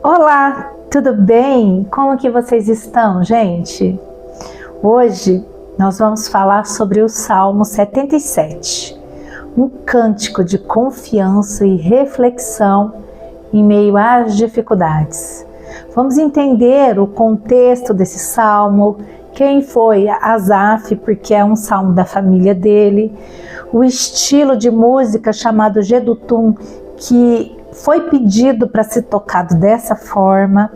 Olá, tudo bem? Como que vocês estão, gente? Hoje nós vamos falar sobre o Salmo 77, um cântico de confiança e reflexão em meio às dificuldades. Vamos entender o contexto desse salmo, quem foi Asaf, porque é um salmo da família dele, o estilo de música chamado Jedutum, que foi pedido para ser tocado dessa forma,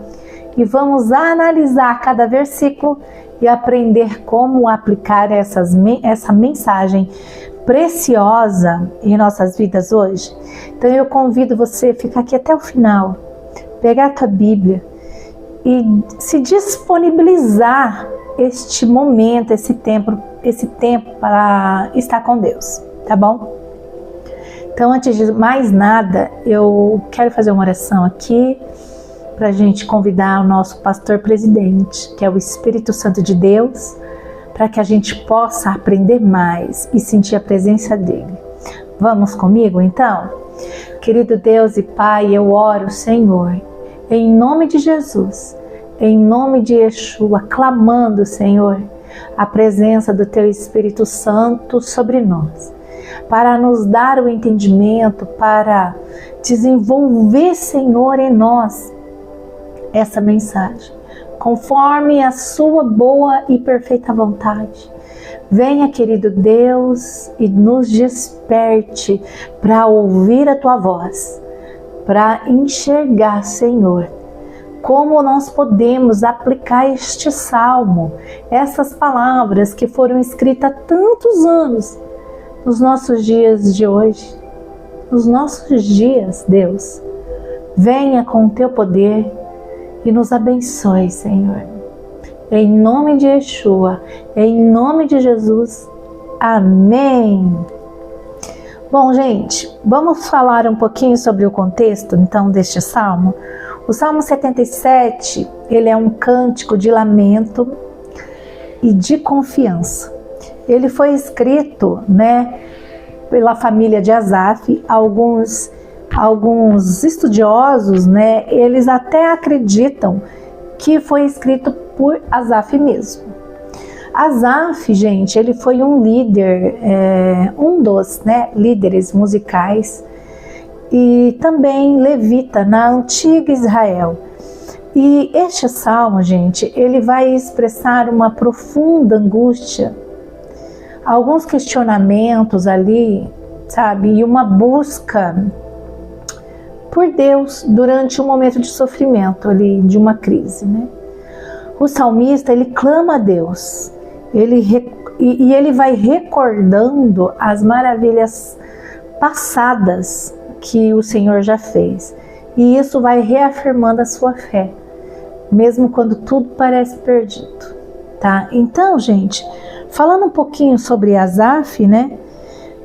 e vamos analisar cada versículo e aprender como aplicar essa mensagem preciosa em nossas vidas hoje. Então eu convido você a ficar aqui até o final, pegar a tua Bíblia e se disponibilizar este momento, esse tempo para estar com Deus, tá bom? Então, antes de mais nada, eu quero fazer uma oração aqui para a gente convidar o nosso pastor presidente, que é o Espírito Santo de Deus, para que a gente possa aprender mais e sentir a presença dele. Vamos comigo, então? Querido Deus e Pai, eu oro, Senhor, em nome de Jesus, em nome de Yeshua, clamando, Senhor, a presença do Teu Espírito Santo sobre nós, para nos dar o entendimento, para desenvolver, Senhor, em nós essa mensagem, conforme a sua boa e perfeita vontade. Venha, querido Deus, e nos desperte para ouvir a Tua voz, para enxergar, Senhor, como nós podemos aplicar este salmo, essas palavras que foram escritas há tantos anos, nos nossos dias de hoje, nos nossos dias, Deus. Venha com o Teu poder e nos abençoe, Senhor. Em nome de Yeshua, em nome de Jesus. Amém. Bom, gente, vamos falar um pouquinho sobre o contexto, então, deste salmo. O Salmo 77, ele é um cântico de lamento e de confiança. Ele foi escrito, pela família de Asaf. Alguns estudiosos, eles até acreditam que foi escrito por Asaf mesmo. Asaf, gente, ele foi um líder, um dos líderes musicais e também levita na antiga Israel. E este salmo, gente, ele vai expressar uma profunda angústia, alguns questionamentos ali, sabe, e uma busca por Deus durante um momento de sofrimento ali, de uma crise, O salmista, ele clama a Deus, ele vai recordando as maravilhas passadas que o Senhor já fez, e isso vai reafirmando a sua fé, mesmo quando tudo parece perdido, tá? Então, gente, falando um pouquinho sobre Asaf,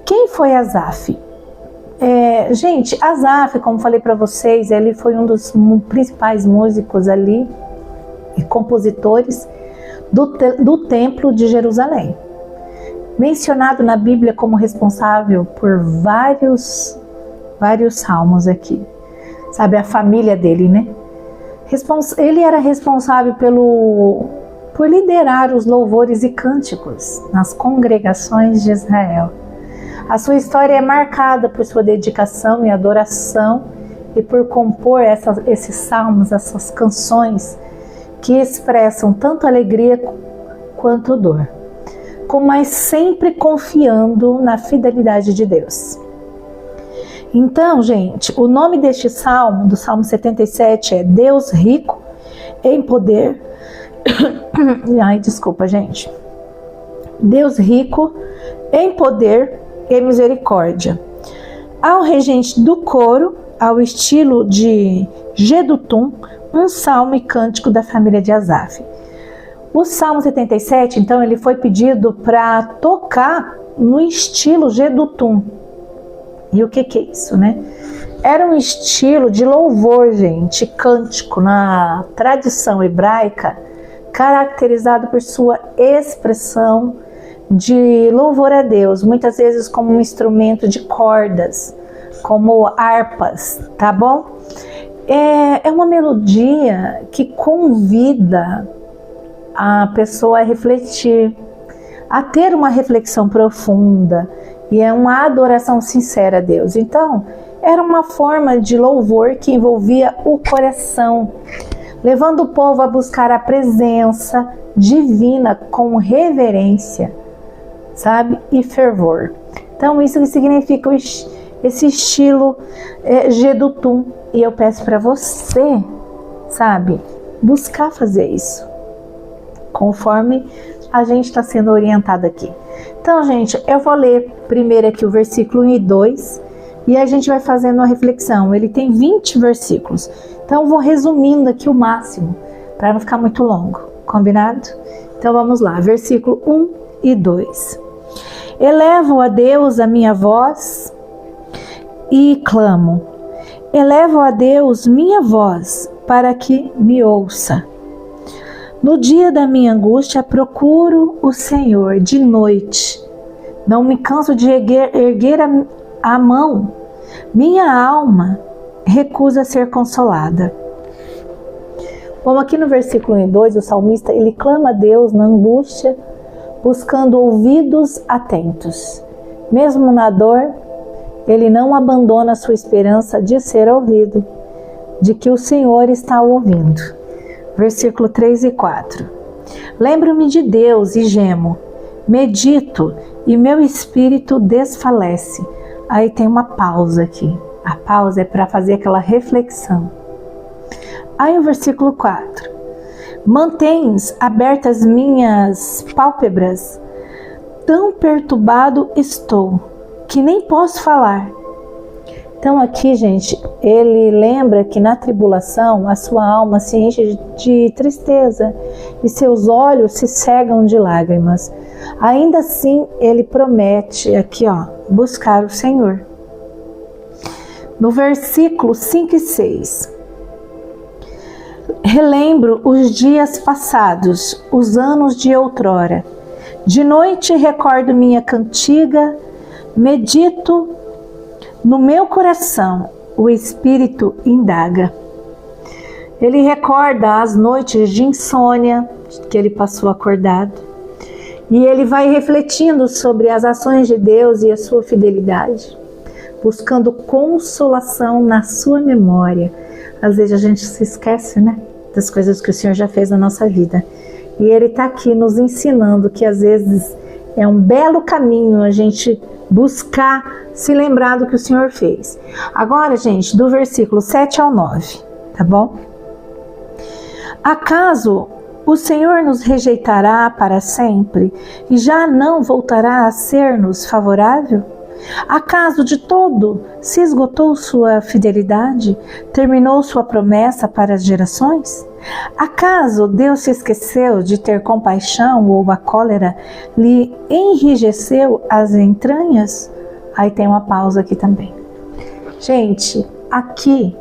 Quem foi Asaf? Gente, Asaf, como falei para vocês, ele foi um dos principais músicos ali e compositores do Templo de Jerusalém. Mencionado na Bíblia como responsável por vários salmos aqui. Sabe, a família dele, Ele era responsável por liderar os louvores e cânticos nas congregações de Israel. A sua história é marcada por sua dedicação e adoração e por compor esses salmos, essas canções que expressam tanto alegria quanto dor, mas sempre confiando na fidelidade de Deus. Então, gente, o nome deste salmo, do Salmo 77, é Deus rico em poder. Ai, desculpa, gente. Deus rico em poder e misericórdia. Ao regente do coro, ao estilo de Jedutum, um salmo e cântico da família de Asaf. O Salmo 77, então, ele foi pedido para tocar no estilo Jedutum. E o que é isso, Era um estilo de louvor, gente, cântico na tradição hebraica, caracterizado por sua expressão de louvor a Deus, muitas vezes como um instrumento de cordas, como harpas, tá bom? É uma melodia que convida a pessoa a refletir, a ter uma reflexão profunda, e é uma adoração sincera a Deus. Então, era uma forma de louvor que envolvia o coração, levando o povo a buscar a presença divina com reverência, sabe? E fervor. Então, isso significa esse estilo Gedutum. E eu peço para você, sabe, buscar fazer isso, conforme a gente está sendo orientado aqui. Então, gente, eu vou ler primeiro aqui o versículo 1 e 2, e a gente vai fazendo uma reflexão. Ele tem 20 versículos, então eu vou resumindo aqui o máximo, para não ficar muito longo, combinado? Então vamos lá, versículo 1 e 2. Elevo a Deus a minha voz e clamo. Elevo a Deus minha voz para que me ouça. No dia da minha angústia procuro o Senhor de noite. Não me canso de erguer a mão. Minha alma recusa ser consolada. Bom, aqui no versículo 1 e 2, o salmista ele clama a Deus na angústia, buscando ouvidos atentos. Mesmo na dor, ele não abandona a sua esperança de ser ouvido, de que o Senhor está ouvindo. Versículo 3 e 4. Lembro-me de Deus e gemo, medito e meu espírito desfalece. Aí tem uma pausa aqui. A pausa é para fazer aquela reflexão. Aí o versículo 4. Mantens abertas minhas pálpebras, tão perturbado estou, que nem posso falar. Então aqui, gente, ele lembra que na tribulação a sua alma se enche de tristeza e seus olhos se cegam de lágrimas. Ainda assim, ele promete aqui, buscar o Senhor. No versículo 5 e 6. Relembro os dias passados, os anos de outrora. De noite recordo minha cantiga, medito no meu coração, o Espírito indaga. Ele recorda as noites de insônia que ele passou acordado. E ele vai refletindo sobre as ações de Deus e a sua fidelidade, buscando consolação na sua memória. Às vezes a gente se esquece, né, das coisas que o Senhor já fez na nossa vida. E ele está aqui nos ensinando que às vezes é um belo caminho a gente buscar se lembrar do que o Senhor fez. Agora, gente, do versículo 7 ao 9, tá bom? Acaso o Senhor nos rejeitará para sempre e já não voltará a ser-nos favorável? Acaso de todo se esgotou sua fidelidade? Terminou sua promessa para as gerações? Acaso Deus se esqueceu de ter compaixão ou a cólera lhe enrijeceu as entranhas? Aí tem uma pausa aqui também. Gente, aqui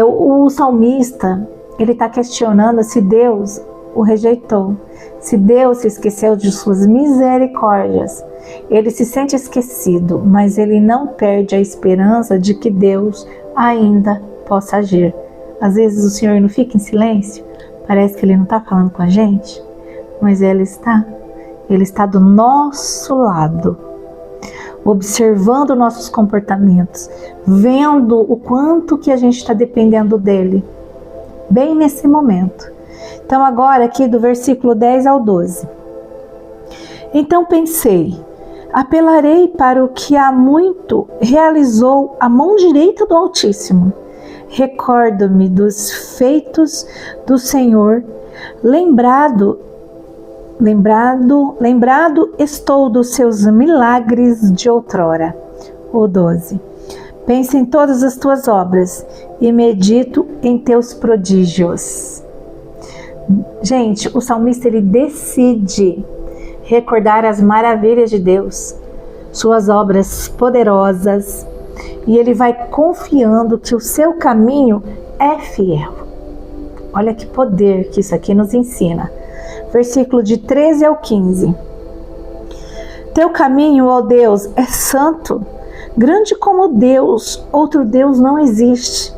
o salmista ele está questionando se Deus o rejeitou, se Deus se esqueceu de suas misericórdias. Ele se sente esquecido, mas ele não perde a esperança de que Deus ainda possa agir. Às vezes o Senhor não fica em silêncio, parece que ele não está falando com a gente, mas ele está do nosso lado, observando nossos comportamentos, vendo o quanto que a gente está dependendo dele, bem nesse momento. Então agora aqui do versículo 10 ao 12. Então pensei, apelarei para o que há muito realizou a mão direita do Altíssimo. Recordo-me dos feitos do Senhor, lembrado estou dos seus milagres de outrora. O 12. Penso em todas as tuas obras e medito em teus prodígios. Gente, o salmista ele decide recordar as maravilhas de Deus, suas obras poderosas, e ele vai confiando que o seu caminho é fiel. Olha que poder que isso aqui nos ensina. Versículo de 13 ao 15. Teu caminho, ó Deus, é santo, grande como Deus, outro Deus não existe.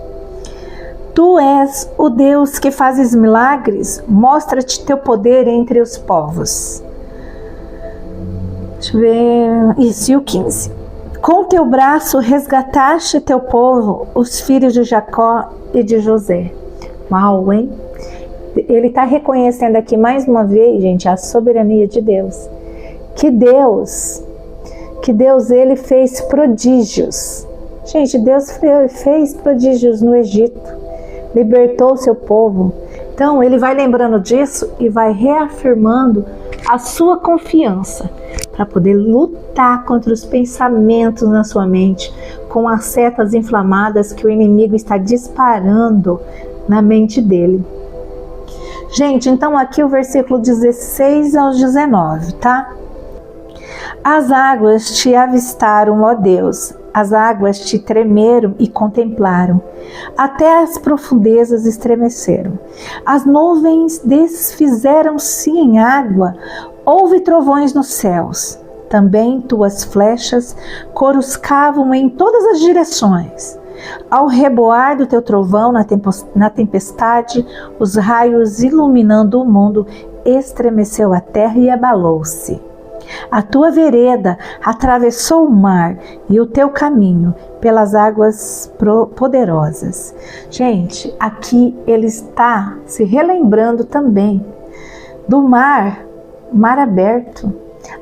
Tu és o Deus que fazes milagres, mostra-te teu poder entre os povos. Deixa eu ver, isso, e o 15. Com teu braço resgataste teu povo, os filhos de Jacó e de José. Uau, hein? Ele está reconhecendo aqui mais uma vez, gente, a soberania de Deus. Que Deus ele fez prodígios. Gente, Deus fez prodígios no Egito, libertou o seu povo. Então, ele vai lembrando disso e vai reafirmando a sua confiança para poder lutar contra os pensamentos na sua mente, com as setas inflamadas que o inimigo está disparando na mente dele. Gente, então aqui o versículo 16 ao 19, tá? As águas te avistaram, ó Deus, as águas te tremeram e contemplaram, até as profundezas estremeceram. As nuvens desfizeram-se em água, houve trovões nos céus. Também tuas flechas coruscavam em todas as direções. Ao reboar do teu trovão na tempestade, os raios iluminando o mundo, estremeceu a terra e abalou-se. A tua vereda atravessou o mar e o teu caminho pelas águas poderosas. Gente, aqui ele está se relembrando também do mar aberto,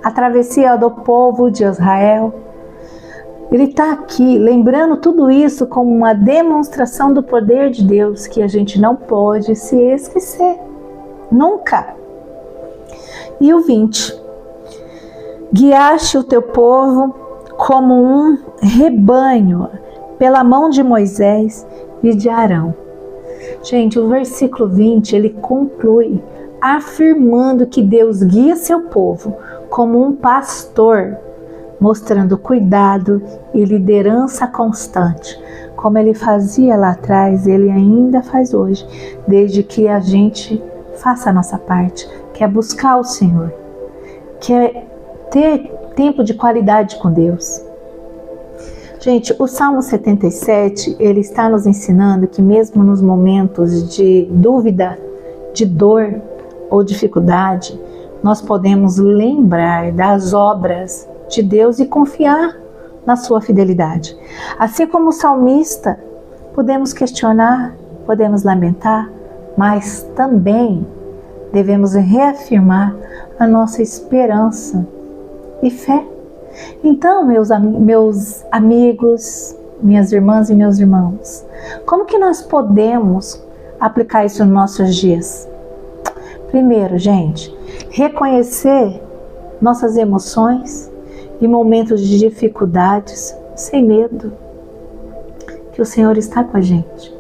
a travessia do povo de Israel. Ele está aqui lembrando tudo isso como uma demonstração do poder de Deus que a gente não pode se esquecer, nunca. E o 20. Guiaste o teu povo como um rebanho pela mão de Moisés e de Arão. Gente, o versículo 20, ele conclui afirmando que Deus guia seu povo como um pastor, mostrando cuidado e liderança constante, como ele fazia lá atrás, ele ainda faz hoje, desde que a gente faça a nossa parte, que é buscar o Senhor, que é ter tempo de qualidade com Deus. Gente, o Salmo 77, ele está nos ensinando que mesmo nos momentos de dúvida, de dor ou dificuldade, nós podemos lembrar das obras de Deus e confiar na sua fidelidade. Assim como o salmista, podemos questionar, podemos lamentar, mas também devemos reafirmar a nossa esperança e fé. Então, meus amigos, minhas irmãs e meus irmãos, como que nós podemos aplicar isso nos nossos dias? Primeiro, gente, reconhecer nossas emoções e momentos de dificuldades sem medo, que o Senhor está com a gente.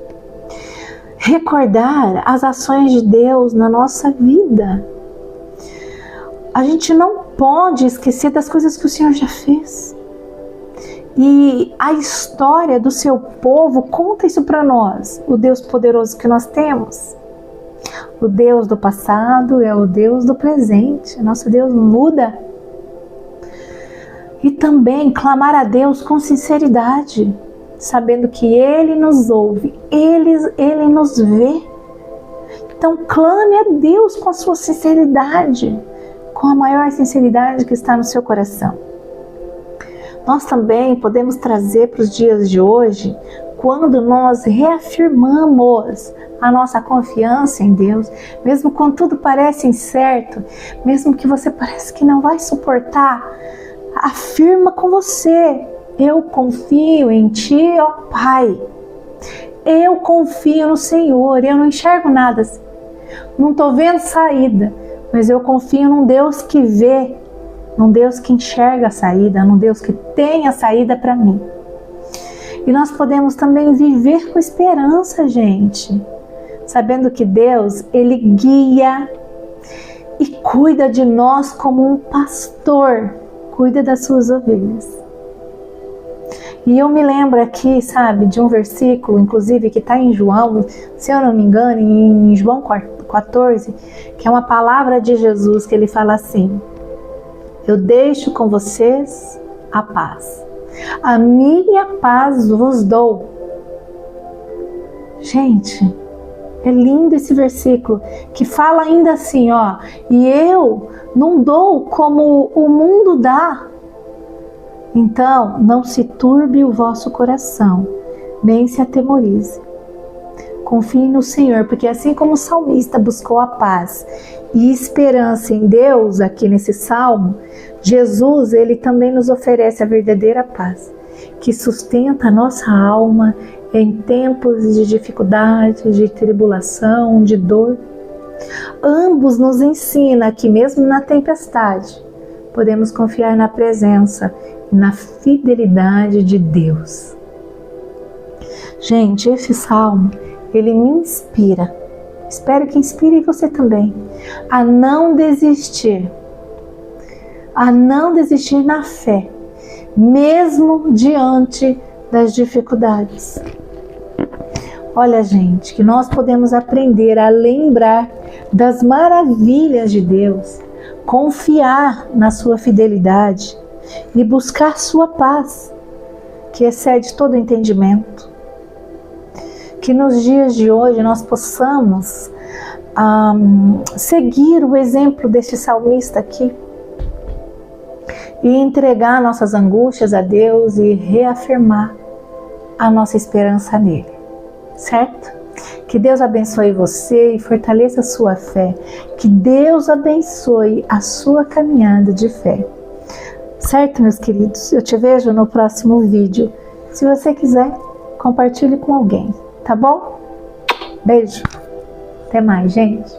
Recordar as ações de Deus na nossa vida. A gente não pode esquecer das coisas que o Senhor já fez. E a história do seu povo conta isso para nós, o Deus poderoso que nós temos. O Deus do passado é o Deus do presente, nosso Deus não muda. E também clamar a Deus com sinceridade, sabendo que Ele nos ouve, Ele nos vê. Então clame a Deus com a sua sinceridade, com a maior sinceridade que está no seu coração. Nós também podemos trazer para os dias de hoje, quando nós reafirmamos a nossa confiança em Deus, mesmo quando tudo parece incerto, mesmo que você parece que não vai suportar, afirma com você: eu confio em Ti, ó Pai. Eu confio no Senhor, eu não enxergo nada, não estou vendo saída, mas eu confio num Deus que vê, num Deus que enxerga a saída, num Deus que tem a saída para mim. E nós podemos também viver com esperança, gente, sabendo que Deus, Ele guia e cuida de nós como um pastor cuida das suas ovelhas. E eu me lembro aqui, sabe, de um versículo, inclusive, que está em João, se eu não me engano, em João 14, que é uma palavra de Jesus, que ele fala assim: eu deixo com vocês a paz. A minha paz vos dou. Gente, é lindo esse versículo, que fala ainda assim, ó, e eu não dou como o mundo dá. Então, não se turbe o vosso coração, nem se atemorize. Confie no Senhor, porque assim como o salmista buscou a paz e esperança em Deus aqui nesse salmo, Jesus, ele também nos oferece a verdadeira paz, que sustenta a nossa alma em tempos de dificuldade, de tribulação, de dor. Ambos nos ensinam que mesmo na tempestade, podemos confiar na presença e na fidelidade de Deus. Gente, esse salmo, ele me inspira, espero que inspire você também, a não desistir na fé, mesmo diante das dificuldades. Olha, gente, que nós podemos aprender a lembrar das maravilhas de Deus, confiar na sua fidelidade e buscar sua paz, que excede todo entendimento. Que nos dias de hoje nós possamos seguir o exemplo deste salmista aqui e entregar nossas angústias a Deus e reafirmar a nossa esperança nele, certo? Que Deus abençoe você e fortaleça a sua fé. Que Deus abençoe a sua caminhada de fé. Certo, meus queridos? Eu te vejo no próximo vídeo. Se você quiser, compartilhe com alguém, tá bom? Beijo. Até mais, gente.